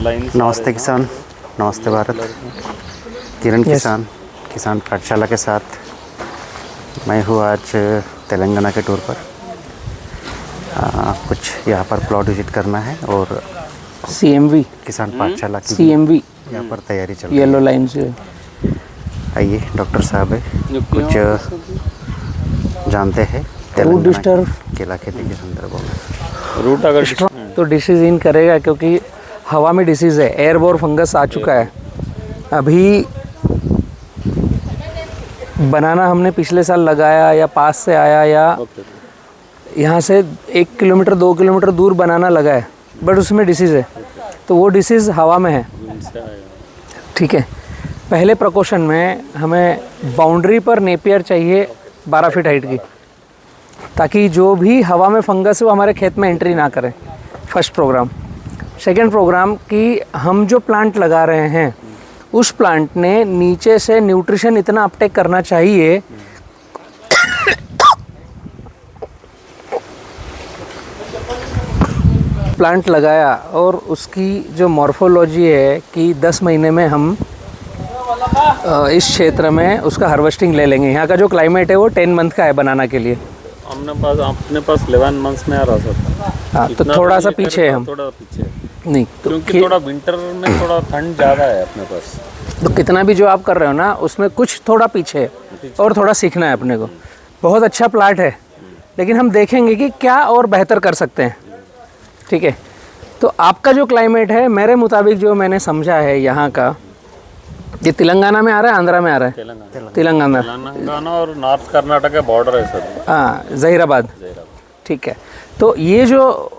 नमस्ते किसान, नमस्ते भारत। किरण किसान, किसान पाठशाला के साथ मैं हूँ आज तेलंगाना के टूर पर। कुछ यहाँ पर प्लॉट विजिट करना है और CMV किसान पाठशाला की CMV यहाँ पर तैयारी चल रही है। येलो लाइन से आइए डॉक्टर साहब है कुछ जानते हैं रूट डिस्टर्ब केला खेती के संदर्भ में। रूट अगर तो डिसीज इन करेगा क्योंकि हवा में डिसीज़ है, एयरबोर्न फंगस आ चुका है। अभी बनाना हमने पिछले साल लगाया या पास से आया या यहाँ से 1 किलोमीटर 2 किलोमीटर दूर बनाना लगा है, बट उसमें डिसीज़ है, तो वो डिसीज़ हवा में है। ठीक है, पहले प्रिकॉशन में हमें बाउंड्री पर नेपियर चाहिए 12 फीट हाइट की, ताकि जो भी हवा में फंगस है वो हमारे खेत में एंट्री ना करें। First programme. सेकेंड प्रोग्राम कि हम जो प्लांट लगा रहे हैं उस प्लांट ने नीचे से न्यूट्रिशन इतना अपटेक करना चाहिए प्लांट लगाया और उसकी जो मॉर्फोलॉजी है कि 10 महीने में हम इस क्षेत्र में उसका हार्वेस्टिंग ले लेंगे। यहाँ का जो क्लाइमेट है वो 10 मंथ का है बनाना के लिए। अपने पास 11 मंथ्स में आ रहा था। हाँ, तो थोड़ा सा पीछे है हम, थोड़ा पीछे नहीं तो क्योंकि थोड़ा विंटर में थोड़ा ठंड ज़्यादा है अपने पास। तो कितना भी जो आप कर रहे हो ना उसमें कुछ थोड़ा पीछे है और थोड़ा सीखना है अपने को। बहुत अच्छा प्लाट है, लेकिन हम देखेंगे कि क्या और बेहतर कर सकते हैं। ठीक है, तो आपका जो क्लाइमेट है मेरे मुताबिक जो मैंने समझा है यहाँ का, ये तेलंगाना में आ रहा है, आंध्रा में आ रहा है? तेलंगाना और नॉर्थ कर्नाटक बॉर्डर है सर। हाँ, जहीराबाद। ठीक है, तो ये जो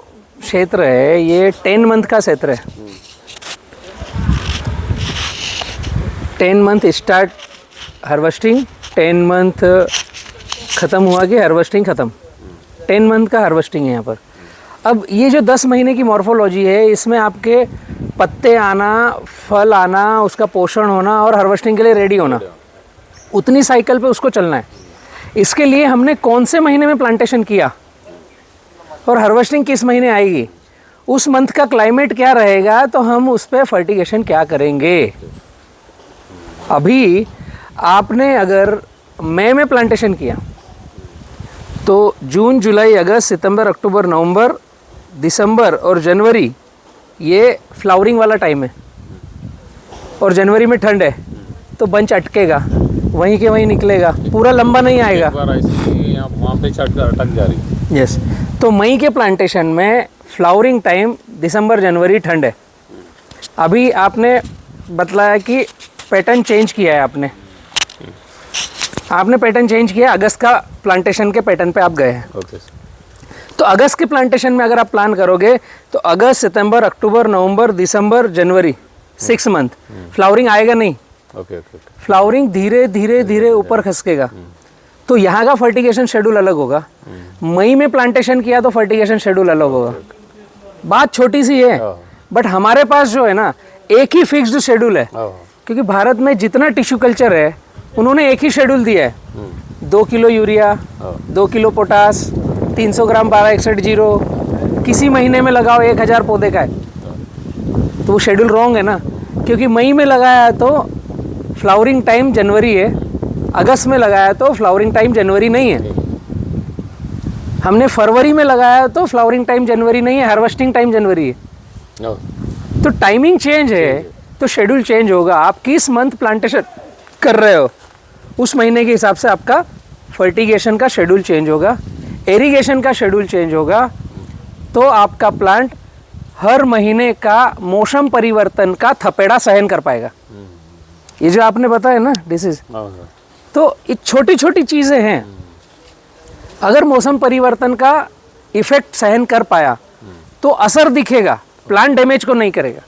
क्षेत्र है ये 10 मंथ का क्षेत्र है। 10 मंथ स्टार्ट हार्वेस्टिंग, 10 मंथ ख़त्म हुआ कि हार्वेस्टिंग ख़त्म। 10 मंथ का हार्वेस्टिंग है यहाँ पर। अब ये जो 10 महीने की मॉर्फोलॉजी है इसमें आपके पत्ते आना, फल आना, उसका पोषण होना और हार्वेस्टिंग के लिए रेडी होना, उतनी साइकिल पे उसको चलना है। इसके लिए हमने कौन से महीने में प्लांटेशन किया और हार्वेस्टिंग किस महीने आएगी, उस मंथ का क्लाइमेट क्या रहेगा, तो हम उस पर फर्टिगेशन क्या करेंगे। अभी आपने अगर मई में प्लांटेशन किया तो जून, जुलाई, अगस्त, सितंबर, अक्टूबर, नवंबर, दिसंबर और जनवरी ये फ्लावरिंग वाला टाइम है, और जनवरी में ठंड है तो बंच अटकेगा, वहीं के वहीं निकलेगा, पूरा लंबा नहीं आएगा। वहाँ पे अटक जा रही। यस, तो मई के प्लांटेशन में फ्लावरिंग टाइम दिसंबर, जनवरी, ठंड है। अभी आपने बतलाया कि पैटर्न चेंज किया है, आपने पैटर्न चेंज किया, अगस्त का प्लांटेशन के पैटर्न पे आप गए हैं। तो अगस्त के प्लांटेशन में अगर आप प्लान करोगे तो अगस्त, सितंबर, अक्टूबर, नवंबर, दिसंबर, जनवरी, 6 मंथ फ्लावरिंग आएगा नहीं। फ्लावरिंग धीरे धीरे धीरे ऊपर खसकेगा। तो यहाँ का फर्टिगेशन शेड्यूल अलग होगा। मई में प्लांटेशन किया तो फर्टिगेशन शेड्यूल अलग होगा। बात छोटी सी है, बट हमारे पास जो है ना एक ही फिक्स्ड शेड्यूल है, क्योंकि भारत में जितना टिश्यू कल्चर है उन्होंने एक ही शेड्यूल दिया है। 2 किलो यूरिया, 2 किलो पोटास, 300 ग्राम 1261-0, किसी महीने में लगाओ 1000 पौधे का है, तो वो शेड्यूल रॉन्ग है ना। क्योंकि मई में लगाया तो फ्लावरिंग टाइम जनवरी है, अगस्त में लगाया तो फ्लावरिंग टाइम जनवरी नहीं है, हमने फरवरी में लगाया तो फ्लावरिंग टाइम जनवरी नहीं है, हार्वेस्टिंग टाइम जनवरी है। तो टाइमिंग चेंज है तो शेड्यूल चेंज होगा। आप किस मंथ प्लांटेशन कर रहे हो उस महीने के हिसाब से आपका फर्टिगेशन का शेड्यूल चेंज होगा, इरिगेशन का शेड्यूल चेंज होगा, तो आपका प्लांट हर महीने का मौसम परिवर्तन का थपेड़ा सहन कर पाएगा। ये जो आपने बताया ना डिसीज, तो ये छोटी छोटी चीज़ें हैं। अगर मौसम परिवर्तन का इफेक्ट सहन कर पाया तो असर दिखेगा, प्लांट डैमेज को नहीं करेगा।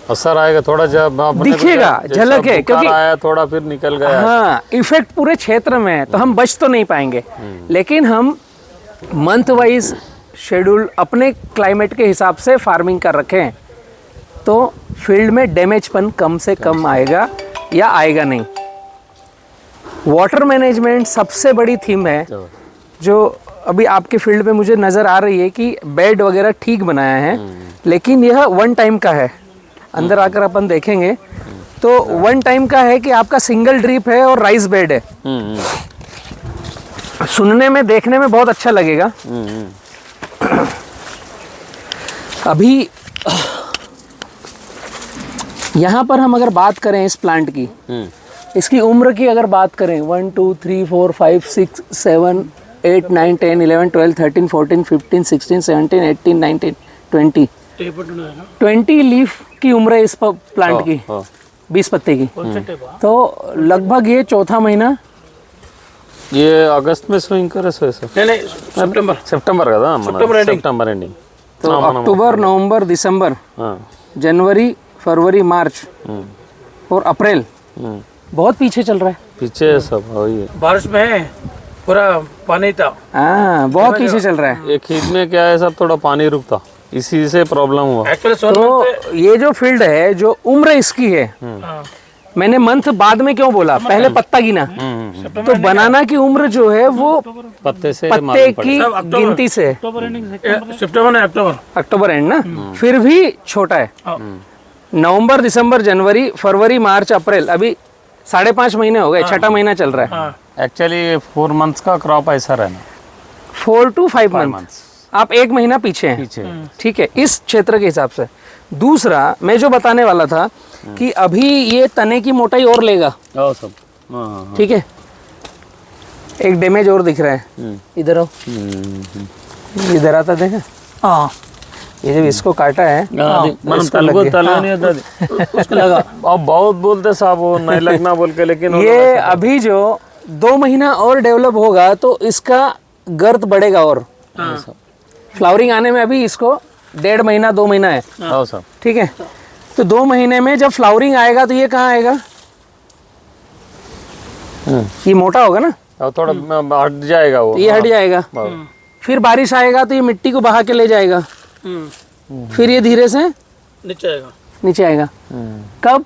असर आएगा थोड़ा, जब दिखेगा, झलक है, क्योंकि आया थोड़ा फिर निकल गया। हाँ, इफेक्ट पूरे क्षेत्र में है, तो हम बच तो नहीं पाएंगे, लेकिन हम मंथ वाइज शेड्यूल अपने क्लाइमेट के हिसाब से फार्मिंग कर रखें तो फील्ड में डैमेजपन कम से कम आएगा या आएगा नहीं। वाटर मैनेजमेंट सबसे बड़ी थीम है जो अभी आपके फील्ड पे मुझे नज़र आ रही है कि बेड वगैरह ठीक बनाया है, लेकिन यह 1 टाइम का है। अंदर आकर अपन देखेंगे तो 1 टाइम का है कि आपका सिंगल ड्रिप है और राइस बेड है। सुनने में देखने में बहुत अच्छा लगेगा। अभी यहाँ पर हम अगर बात करें इस प्लांट की, इसकी उम्र की अगर बात करें 1 2 3 4 5 6 7 8 9 10 11 12 13 14 15 16 17 18 19 20 20 लीफ की उम्र है इस प्लांट की, 20 पत्ते की। तो लगभग ये चौथा महीना। ये अगस्त में स्विंग करे सो ऐसा नहीं सितंबर का था सितंबर एंडिंग। तो अक्टूबर नवंबर दिसंबर जनवरी फरवरी मार्च और अप्रैल बहुत पीछे चल रहा है। पीछे सब वही है। बारिश में पूरा पानी था। हाँ बहुत पीछे चल रहा है। एक खेत में क्या है सब थोड़ा पानी रुकता, इसी से प्रॉब्लम हुआ। तो ये जो फील्ड है, जो उम्र इसकी है, मैंने मंथ बाद में क्यों बोला, पहले पत्ता गिना। तो बनाना की उम्र जो है वो पत्ते की गिनती से अक्टूबर एंड ना, फिर भी छोटा है। नवंबर दिसंबर जनवरी फरवरी मार्च अप्रैल, अभी 5.5 महीने हो गए, छठा महीना चल रहा है। एक्चुअली 4 मंथ्स का क्रॉप ऐसा रहना, 4 to 5 मंथ, आप 1 महीना पीछे हैं। ठीक है, इस क्षेत्र के हिसाब से। दूसरा मैं जो बताने वाला था कि अभी ये तने की मोटाई और लेगा। सब ठीक है, एक डैमेज और दिख रहा है। इधर आओ, इधर आता देखा। हाँ, ये जब इसको काटा है इसको लगा। अब बहुत बोलते साहब वो नहीं लगना बोल के, लेकिन ये अभी जो 2 महीना और डेवलप होगा तो इसका गर्द बढ़ेगा और फ्लावरिंग आने में अभी इसको 1.5 महीना 2 महीना है। ठीक है, तो 2 महीने में जब फ्लावरिंग आएगा तो ये कहाँ आएगा, ये मोटा होगा ना, थोड़ा हट जाएगा वो, ये हट जाएगा। फिर बारिश आएगा तो ये मिट्टी को बहा के ले जाएगा, फिर ये धीरे से नीचे आएगा। कब,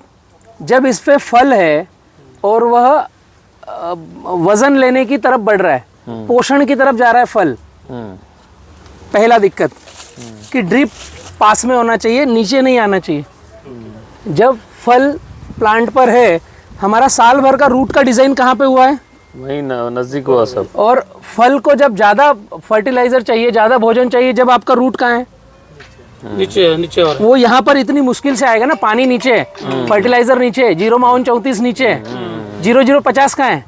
जब इस पे फल है और वह वजन लेने की तरफ बढ़ रहा है, पोषण की तरफ जा रहा है फल। पहला दिक्कत कि ड्रिप पास में होना चाहिए, नीचे नहीं आना चाहिए। जब फल प्लांट पर है, हमारा साल भर का रूट का डिजाइन कहाँ पे हुआ है, वही नजदीक हुआ सब। और फल को जब ज्यादा फर्टिलाइजर चाहिए, ज्यादा भोजन चाहिए, जब आपका रूट कहाँ है, नीचे वो यहाँ पर इतनी मुश्किल से आएगा ना। पानी नीचे, फर्टिलाइजर नीचे, 0-34 नीचे, 0-0-50 कहाँ है,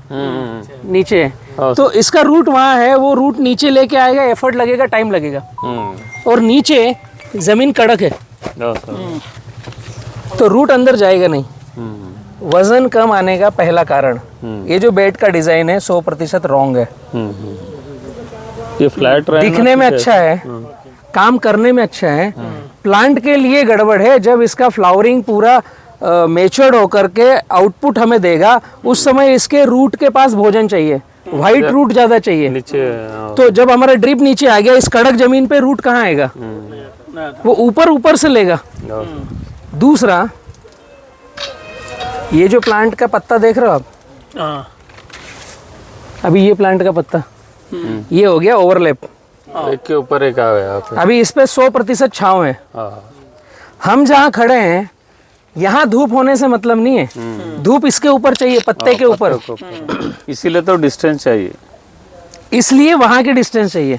नीचे। तो इसका रूट वहाँ है, वो रूट नीचे लेके आएगा, एफर्ट लगेगा, टाइम लगेगा। और नीचे जमीन कड़क है तो रूट अंदर जाएगा नहीं। वजन कम आने का पहला कारण ये जो बेड का डिजाइन है 100% रॉन्ग है। ये फ्लैट दिखने में अच्छा है, काम करने में अच्छा है, प्लांट के लिए गड़बड़ है। जब इसका फ्लावरिंग पूरा मेच्योर्ड होकर के आउटपुट हमें देगा, उस समय इसके रूट के पास भोजन चाहिए, व्हाइट रूट ज्यादा चाहिए नीचे। तो जब हमारा ड्रिप नीचे आ गया, इस कड़क जमीन पे रूट कहाँ आएगा, वो ऊपर से लेगा। दूसरा, ये जो प्लांट का पत्ता देख रहे हो आप, अभी ये प्लांट का पत्ता ये हो गया ओवरलैप, एक के ऊपर एक आ गया। अभी इस पे 100% छांव है। हम जहाँ खड़े हैं यहाँ धूप होने से मतलब नहीं है, धूप इसके ऊपर चाहिए, पत्ते के ऊपर। इसीलिए तो डिस्टेंस चाहिए, इसलिए वहां की डिस्टेंस चाहिए।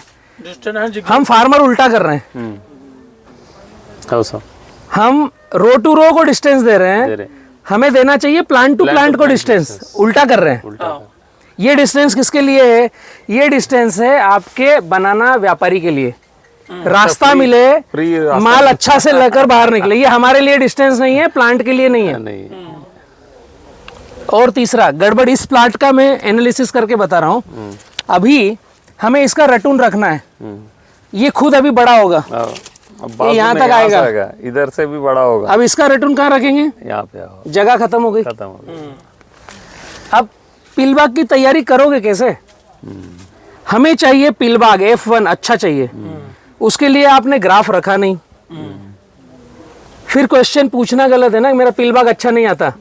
हम फार्मर उल्टा कर रहे हैं, हम रो टू रो को डिस्टेंस दे रहे हैं, हमें देना चाहिए प्लांट टू प्लांट को डिस्टेंस, उल्टा कर रहे हैं। ये डिस्टेंस किसके लिए है, ये डिस्टेंस है आपके बनाना व्यापारी के लिए, रास्ता मिले, माल अच्छा से लेकर बाहर निकले। ये हमारे लिए डिस्टेंस नहीं है, प्लांट के लिए नहीं है। और तीसरा गड़बड़ इस प्लांट का मैं एनालिसिस करके बता रहा हूँ। अभी हमें इसका रटून रखना है, ये खुद अभी बड़ा होगा, ये यहाँ तक आएगा, इधर से भी बड़ा होगा। अब इसका रटून कहाँ रखेंगे, यहाँ पे, जगह खत्म हो गई। अब पिलबाग की तैयारी करोगे कैसे, हमें चाहिए पिलबाग F1 अच्छा चाहिए, उसके लिए आपने ग्राफ रखा नहीं, फिर क्वेश्चन पूछना गलत है ना, मेरा पिलबाग अच्छा नहीं आता।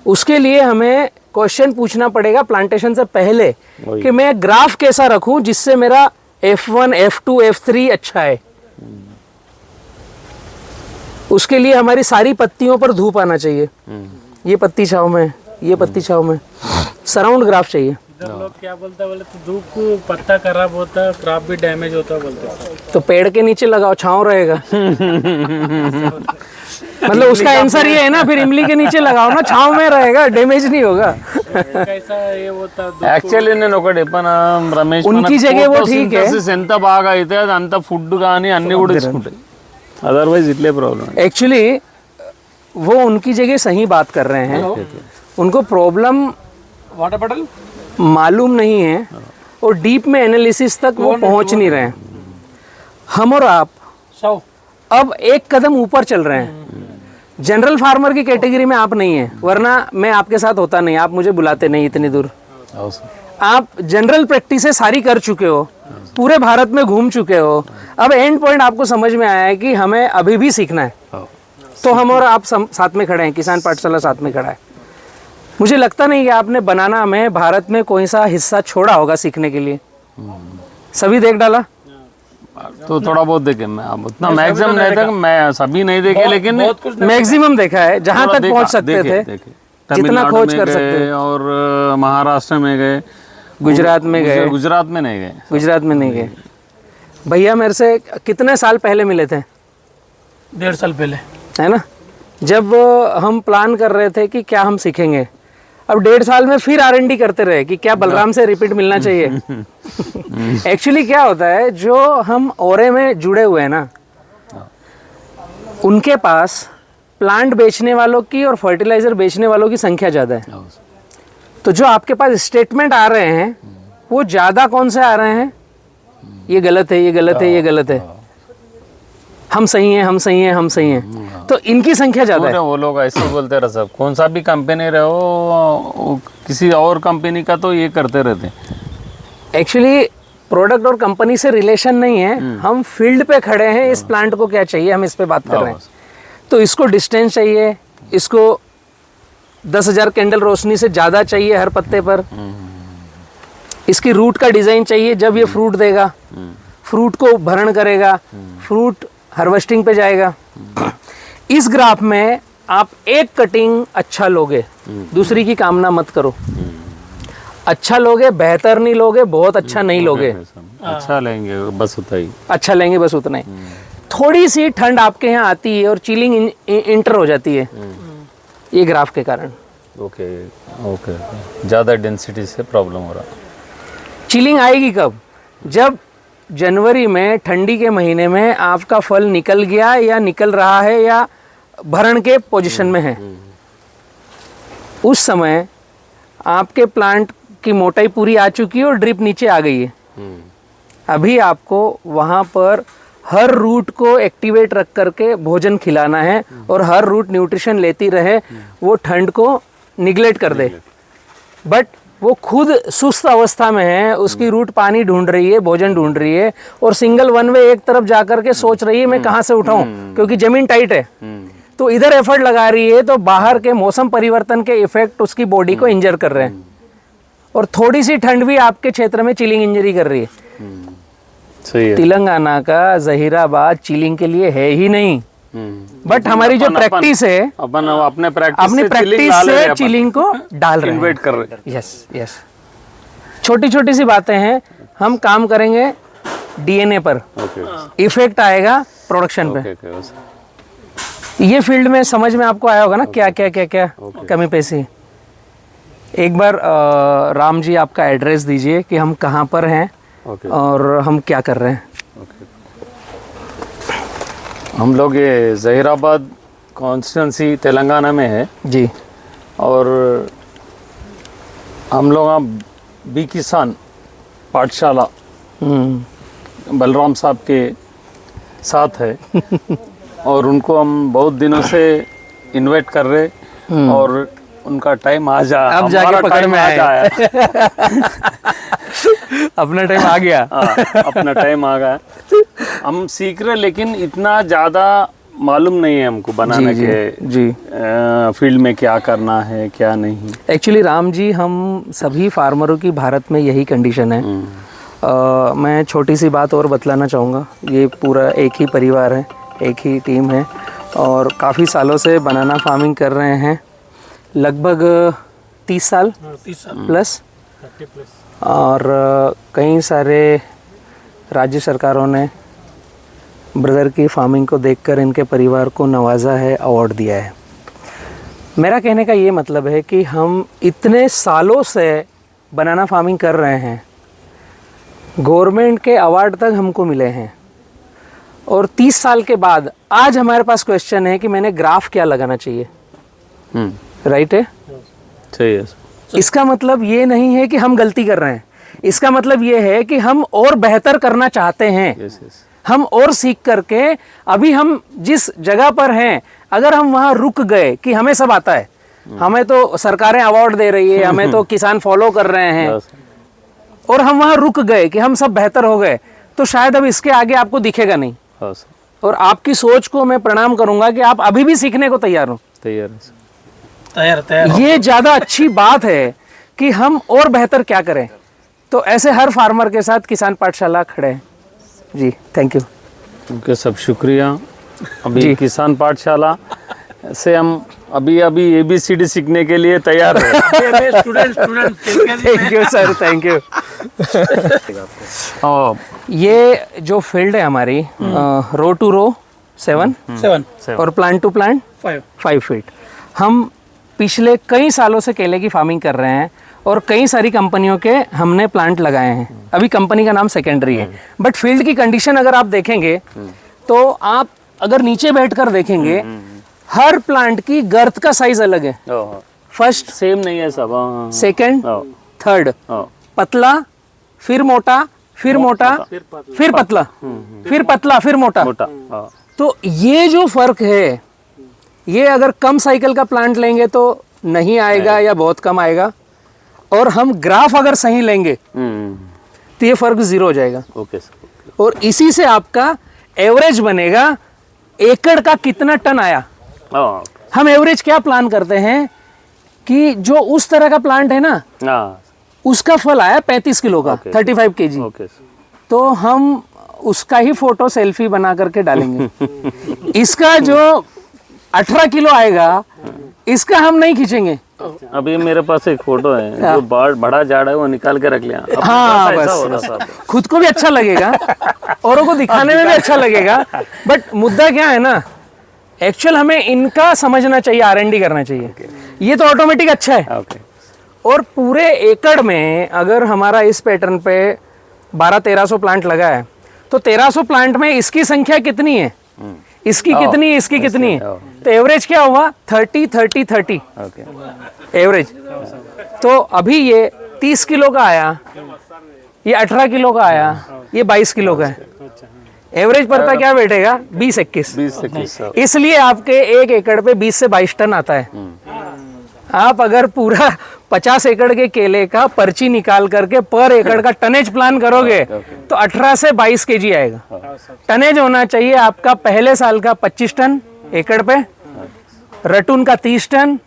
उसके लिए हमें क्वेश्चन पूछना पड़ेगा प्लांटेशन से पहले कि मैं ग्राफ कैसा रखूं जिससे मेरा F1 F2 F3 अच्छा है। उसके लिए हमारी सारी पत्तियों पर धूप आना चाहिए। ये पत्ती छाव में, ये पत्ती छाव में, सराउंड ग्राफ चाहिए। इधर लोग क्या बोलते हैं, बोले तो धूप पत्ता खराब होता है, क्रॉप भी डैमेज होता है बोलते हैं। तो पेड़ के नीचे लगाओ, छांव रहेगा। मतलब उसका आंसर ये है ना, फिर इमली के नीचे लगाओ ना, छांव में रहेगा, डैमेज नहीं होगा। कैसा ये होता है, యాక్చువల్లీ నేను ఒకటి మన రమేష్ उनकी जगह वो ठीक है। ఎంత బాగా అయితే అది అంత ఫుడ్ కానీ అన్ని కూడా తీసుకుంటాయి, అదర్వైజ్ ఇట్లే ప్రాబ్లం। एक्चुअली वो उनकी जगह सही बात कर रहे हैं, उनको प्रॉब्लम वाटर बॉटल मालूम नहीं है और डीप में एनालिसिस तक वो पहुंच नहीं रहे हैं। हम और आप 100 अब एक कदम ऊपर चल रहे हैं। जनरल फार्मर की कैटेगरी में आप नहीं है, वरना मैं आपके साथ होता नहीं, आप मुझे बुलाते नहीं इतनी दूर। आप जनरल प्रैक्टिसेस सारी कर चुके हो, पूरे भारत में घूम चुके हो। अब एंड पॉइंट आपको समझ में आया है कि हमें अभी भी सीखना है, तो हम और आप साथ में खड़े हैं, किसान पाठशाला साथ में खड़ा है। मुझे लगता नहीं कि आपने बनाना में भारत में कोई सा हिस्सा छोड़ा होगा सीखने के लिए, सभी देख डाला। तो थोड़ा बहुत देखे, मैं अब उतना मैक्सिमम नहीं था, मैं सभी नहीं देखे, लेकिन मैक्सिमम देखा है, जहां थोड़ा तक देखा, पहुंच सकते देखे, थे, देखे। जितना तमिलनाडु खोज में कर गए सकते थे। और महाराष्ट्र में गए, गुजरात में गए, गुजरात में नहीं गए। गुजरात में नहीं गए। भैया मेरे से कितने साल पहले मिले थे, 1.5 साल पहले, है ना, जब हम प्लान कर रहे थे कि क्या हम सीखेंगे। अब 1.5 साल में फिर R&D करते रहे कि क्या बलराम से रिपीट मिलना चाहिए। एक्चुअली क्या होता है, जो हम ओरे में जुड़े हुए हैं ना, उनके पास प्लांट बेचने वालों की और फर्टिलाइजर बेचने वालों की संख्या ज़्यादा है। तो जो आपके पास स्टेटमेंट आ रहे हैं वो ज़्यादा कौन से आ रहे हैं, ये गलत है, ये गलत है, ये गलत है, हम सही हैं, हम सही हैं, हम सही हैं, तो इनकी संख्या ज़्यादा है। वो लोग ऐसे बोलते रहे, सब कौन सा भी कंपनी रहो, किसी और कंपनी का तो ये करते रहते। एक्चुअली प्रोडक्ट और कंपनी से रिलेशन नहीं है, हम फील्ड पे खड़े हैं, इस प्लांट को क्या चाहिए, हम इस पे बात कर रहे हैं। तो इसको डिस्टेंस चाहिए, इसको 10,000 कैंडल रोशनी से ज़्यादा चाहिए हर पत्ते पर, इसकी रूट का डिज़ाइन चाहिए, जब ये फ्रूट देगा, फ्रूट को भरण करेगा, फ्रूट हार्वेस्टिंग पे जाएगा। इस ग्राफ में आप एक कटिंग अच्छा लोगे, दूसरी की कामना मत करो। अच्छा लोगे, बेहतर नहीं लोगे, बहुत अच्छा नहीं लोगे, अच्छा लेंगे बस उतना ही, अच्छा लेंगे बस उतना ही। थोड़ी सी ठंड आपके यहाँ आती है और चिलिंग इंटर हो जाती है, ये ग्राफ के कारण। ओके ओके, ज़्यादा डेंसिटी से प्रॉब्लम हो रहा। चिलिंग आएगी कब, जब जनवरी में ठंडी के महीने में आपका फल निकल गया या निकल रहा है या भरण के पोजीशन में है, उस समय आपके प्लांट की मोटाई पूरी आ चुकी है और ड्रिप नीचे आ गई है। अभी आपको वहाँ पर हर रूट को एक्टिवेट रख करके भोजन खिलाना है और हर रूट न्यूट्रिशन लेती रहे, वो ठंड को निगलेक्ट कर दे। बट वो खुद सुस्त अवस्था में है, उसकी रूट पानी ढूंढ रही है, भोजन ढूंढ रही है, और सिंगल वन वे एक तरफ जा करके सोच रही है मैं कहाँ से उठाऊं, क्योंकि जमीन टाइट है। तो इधर एफर्ट लगा रही है, तो बाहर के मौसम परिवर्तन के इफेक्ट उसकी बॉडी को इंजर कर रहे हैं, और थोड़ी सी ठंड भी आपके क्षेत्र में चिलिंग इंजरी कर रही है। सही है। तेलंगाना का जहीराबाद चिलिंग के लिए है ही नहीं, बट हमारी जो प्रैक्टिस है, अपन अपने प्रैक्टिस से चिलिंग को डाल रहे हैं, इन्वेट कर रहे हैं। यस यस, छोटी छोटी सी बातें हैं, हम काम करेंगे डीएनए पर, इफेक्ट आएगा प्रोडक्शन पे। ये फील्ड में समझ में आपको आया होगा ना, क्या क्या क्या क्या कमी पेशी। एक बार राम जी आपका एड्रेस दीजिए कि हम कहाँ पर हैं और हम क्या कर रहे हैं। हम लोग ये जहीराबाद कॉन्स्टिट्यूंसी तेलंगाना में है जी, और हम लोग यहाँ बी किसान पाठशाला बलराम साहब के साथ है और उनको हम बहुत दिनों से इन्वाइट कर रहे, और उनका टाइम आ जा, अब जाके पकड़ में आया। अपना टाइम आ गया। अपना टाइम आ गया। हम सीख रहे, लेकिन इतना ज़्यादा मालूम नहीं है हमको बनाने के फील्ड में क्या करना है क्या नहीं। एक्चुअली राम जी, हम सभी फार्मरों की भारत में यही कंडीशन है। मैं छोटी सी बात और बतलाना चाहूँगा, ये पूरा एक ही परिवार है, एक ही टीम है, और काफ़ी सालों से बनाना फार्मिंग कर रहे हैं, लगभग 30 साल 30 साल प्लस। 30 प्लस। और कई सारे राज्य सरकारों ने ब्रदर की फार्मिंग को देखकर इनके परिवार को नवाजा है, अवार्ड दिया है। मेरा कहने का ये मतलब है कि हम इतने सालों से बनाना फार्मिंग कर रहे हैं, गवर्नमेंट के अवार्ड तक हमको मिले हैं, और 30 साल के बाद आज हमारे पास क्वेश्चन है कि मैंने ग्राफ क्या लगाना चाहिए। राइट है, सही है। इसका मतलब ये नहीं है कि हम गलती कर रहे हैं, इसका मतलब ये है कि हम और बेहतर करना चाहते हैं। हम और सीख करके अभी हम जिस जगह पर हैं, अगर हम वहाँ रुक गए कि हमें सब आता है, हमें तो सरकारें अवार्ड दे रही है, हमें तो किसान फॉलो कर रहे हैं, और हम वहाँ रुक गए कि हम सब बेहतर हो गए, तो शायद अब इसके आगे आपको दिखेगा नहीं। और आपकी सोच को मैं प्रणाम करूंगा कि आप अभी भी सीखने को तैयार हो। तैयार ये ज़्यादा अच्छी बात है कि हम और बेहतर क्या करें। तो ऐसे हर फार्मर के साथ किसान पाठशाला खड़े हैं जी। Thank you. ओके, सब शुक्रिया। अभी किसान पाठशाला से हम अभी ABCD सीखने के लिए तैयार हैं। Student thank you sir, thank you. ये जो फील्ड है हमारी, रो टू रो 7 और प्लांट टू प्लांट 5 फीट। हम पिछले कई सालों से केले की फार्मिंग कर रहे हैं और कई सारी कंपनियों के हमने प्लांट लगाए हैं। अभी कंपनी का नाम सेकेंडरी है, बट फील्ड की कंडीशन अगर आप देखेंगे तो आप अगर नीचे बैठकर देखेंगे, हर प्लांट की गर्थ का साइज अलग है। फर्स्ट सेम नहीं है सब। सेकंड, थर्ड, पतला, फिर मोटा, फिर मोटा, फिर पतला, फिर पतला, फिर मोटा। तो ये जो फर्क है, ये अगर कम साइकिल का प्लांट लेंगे तो नहीं आएगा या बहुत कम आएगा, और हम ग्राफ अगर सही लेंगे तो ये फर्क 0 हो जाएगा। और इसी से आपका एवरेज बनेगा, एकड़ का कितना टन आया। हम एवरेज क्या प्लान करते हैं कि जो उस तरह का प्लांट है ना, उसका फल आया 35 किलो का, 35 kg, तो हम उसका ही फोटो सेल्फी बना करके डालेंगे। इसका जो 18 किलो आएगा, इसका हम नहीं खींचेंगे। अभी मेरे पास एक फोटो है, जो बड़ा झाड़ है वो निकाल के रख लिया। हाँ, बस खुद को भी अच्छा लगेगा, औरों को दिखाने में भी अच्छा लगेगा। बट मुद्दा क्या है ना, एक्चुअल हमें इनका समझना चाहिए, R&D करना चाहिए। ये तो ऑटोमेटिक अच्छा है। और पूरे एकड़ में अगर हमारा इस पैटर्न पे 1200-1300 प्लांट लगा है, तो 1300 प्लांट में इसकी संख्या कितनी है, इसकी कितनी है, इसकी कितनी है, तो एवरेज क्या हुआ, 30-30-30 एवरेज। तो अभी ये 30 किलो का आया, ये 18 किलो का आया, ये 22 किलो का है। एवरेज पड़ता क्या बैठेगा, 20-21। इसलिए आपके 1 एकड़ पे 20 से 22 टन आता है। आप अगर पूरा 50 एकड़ के केले का पर्ची निकाल करके पर एकड़ का टनेज प्लान करोगे तो 18 से 22 kg आएगा। टनेज होना चाहिए आपका पहले साल का 25 टन एकड़ पे, रटून का 30 टन,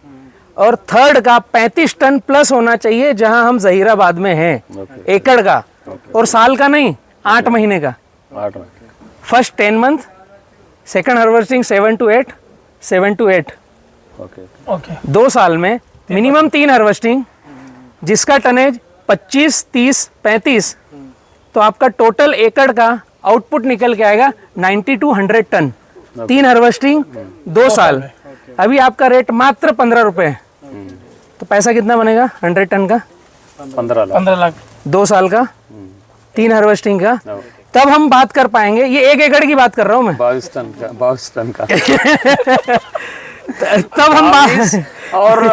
और थर्ड का 35 टन प्लस होना चाहिए, जहां हम जहीराबाद में हैं, एकड़ का। और साल का नहीं, 8 महीने का। First 10 month, second harvesting 7 to 8, 7 to 8। 2 साल में मिनिमम 3 हार्वेस्टिंग, जिसका टनेज 25, 30, 35, तो आपका टोटल एकड़ का आउटपुट निकल के आएगा 90 to 100 टन। 3 हार्वेस्टिंग, 2 साल। अभी आपका रेट मात्र 15 रुपए है, तो पैसा कितना बनेगा 100 टन का? 15 लाख। 2 साल का, 3 हार्वेस्टिंग का, तब हम बात कर पाएंगे। ये 1 एकड़ की बात कर रहा हूँ मैं। 22 टन का तब हम और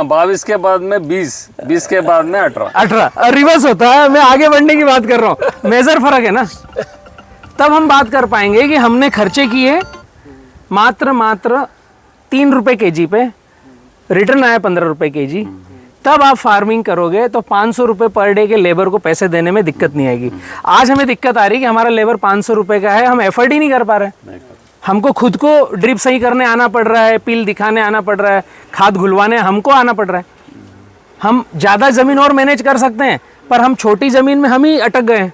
22 के बाद में 20 के बाद में 18 रिवर्स होता है। मैं आगे बढ़ने की बात कर रहा हूँ, मेजर फर्क है ना। तब हम बात कर पाएंगे कि हमने खर्चे किए मात्र 3 रुपए kg पे, रिटर्न आया 15 रुपए kg। तब आप फार्मिंग करोगे तो 500 रुपए पर डे के लेबर को पैसे देने में दिक्कत नहीं आएगी। आज हमें दिक्कत आ रही है कि हमारा लेबर 500 रुपए का है, हम एफर्ट ही नहीं कर पा रहे। हमको खुद को ड्रिप सही करने आना पड़ रहा है, पील दिखाने आना पड़ रहा है, खाद घुलवाने हमको आना पड़ रहा है। हम ज़्यादा ज़मीन और मैनेज कर सकते हैं, पर हम छोटी ज़मीन में हम ही अटक गए हैं।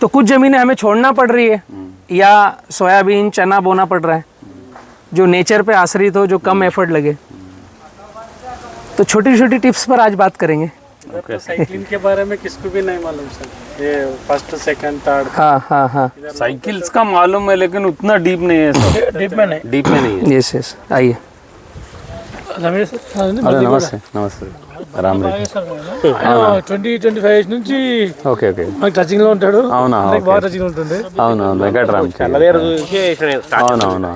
तो कुछ ज़मीनें हमें छोड़ना पड़ रही है। या सोयाबीन चना बोना पड़ रहा है जो नेचर पे आश्रित हो, जो कम एफर्ट लगे, तो छोटी छोटी टिप्स पर आज बात करेंगे। तो साइकिलिंग के बारे में किसको भी नहीं मालूम सर, ये फर्स्ट सेकंड थर्ड हाँ हाँ हाँ, साइकिल्स का मालूम है लेकिन उतना डीप नहीं है सर, डीप में नहीं। डीप में नहीं है। यस यस, आइए। रमेश अरे नमस्ते नमस्ते राम रेड्డి 20-25 నుంచి ఓకే ఓకే మనకి టచింగ్ లో ఉంటాడు, అవునా బాగా టచింగ్ ఉంటుంది. అవునవును వెంకటరామ్ చాలా దగ్గర చూసి అవునవును